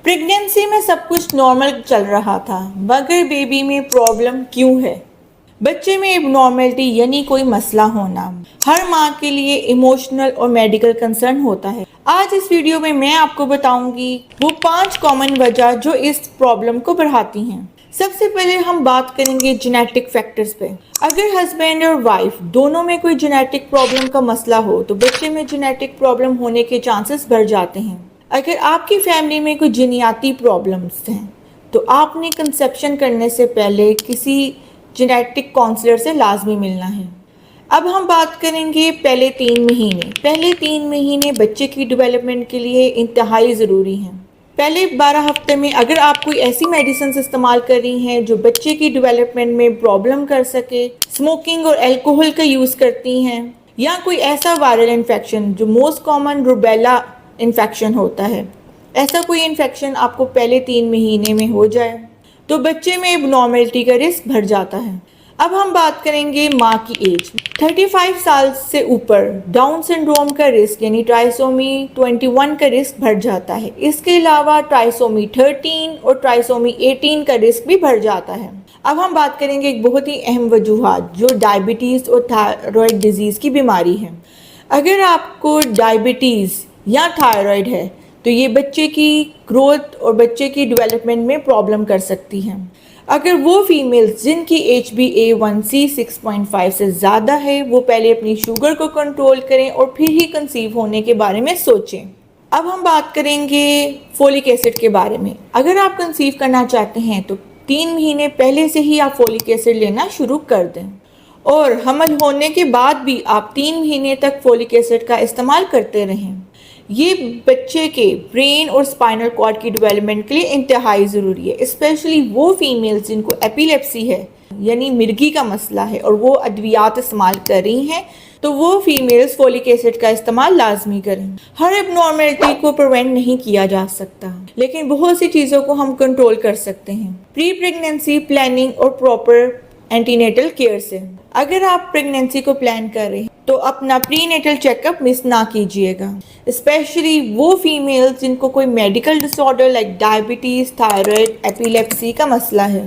Pregnancy में सब कुछ नॉर्मल चल रहा था, मगर बेबी में प्रॉब्लम क्यों है? बच्चे में एबनॉर्मेलिटी यानी कोई मसला होना हर माँ के लिए इमोशनल और मेडिकल कंसर्न होता है। आज इस वीडियो में मैं आपको बताऊंगी वो 5 कॉमन वजह जो इस प्रॉब्लम को बढ़ाती हैं। सबसे पहले हम बात करेंगे जेनेटिक फैक्टर्स पे। अगर हस्बैंड और वाइफ दोनों में कोई जेनेटिक प्रॉब्लम का मसला हो तो बच्चे में जेनेटिक प्रॉब्लम होने के चांसेस बढ़ जाते हैं। अगर आपकी फैमिली में कोई जीनियाती प्रॉब्लम्स हैं तो आपने कंसेप्शन करने से पहले किसी जेनेटिक काउंसलर से लाजमी मिलना है। अब हम बात करेंगे पहले 3 महीने बच्चे की डेवलपमेंट के लिए इंतहाई ज़रूरी हैं। पहले 12 हफ्ते में अगर आप कोई ऐसी मेडिसिन इस्तेमाल कर रही हैं जो बच्चे की डेवलपमेंट में प्रॉब्लम कर सके, स्मोकिंग और अल्कोहल का यूज़ करती हैं, या कोई ऐसा वायरल इन्फेक्शन जो मोस्ट कॉमन रूबेला इन्फेक्शन होता है, ऐसा कोई इन्फेक्शन आपको पहले 3 महीने में हो जाए तो बच्चे में एबनॉर्मेलिटी का रिस्क बढ़ जाता है। अब हम बात करेंगे माँ की एज। 35 साल से ऊपर डाउन सिंड्रोम का रिस्क यानी ट्राइसोमी 21 का रिस्क बढ़ जाता है। इसके अलावा ट्राइसोमी 13 और ट्राइसोमी 18 का रिस्क भी बढ़ जाता है। अब हम बात करेंगे एक बहुत ही अहम वजूहात जो डायबिटीज़ और थायराइड डिजीज़ की बीमारी है। अगर आपको डायबिटीज़ या थायराइड है तो ये बच्चे की ग्रोथ और बच्चे की डेवलपमेंट में प्रॉब्लम कर सकती हैं। अगर वो फीमेल्स जिनकी HbA1c 6.5 से ज़्यादा है वो पहले अपनी शुगर को कंट्रोल करें और फिर ही कंसीव होने के बारे में सोचें। अब हम बात करेंगे फोलिक एसिड के बारे में। अगर आप कंसीव करना चाहते हैं तो 3 महीने पहले से ही आप फोलिक एसिड लेना शुरू कर दें, और हमल होने के बाद भी आप 3 महीने तक फोलिक एसिड का इस्तेमाल करते रहें। ये बच्चे के ब्रेन और स्पाइनल कॉर्ड की डेवलपमेंट के लिए इंतहाई ज़रूरी है, स्पेशली वो फीमेल्स जिनको एपिलेप्सी है यानी मिर्गी का मसला है और वो अद्वियात इस्तेमाल कर रही हैं, तो वो फीमेल्स फोलिक एसिड का इस्तेमाल लाजमी करें। हर एबनॉर्मेलिटी को प्रिवेंट नहीं किया जा सकता, लेकिन बहुत सी चीज़ों को हम कंट्रोल कर सकते हैं प्री प्रेगनेंसी प्लानिंग और प्रॉपर एंटीनेटल केयर से। अगर आप प्रेगनेंसी को प्लान कर रहे हैं तो अपना प्रीनेटल चेकअप मिस ना कीजिएगा, स्पेशली वो फीमेल्स जिनको कोई medical disorder like diabetes, thyroid, epilepsy का मसला है।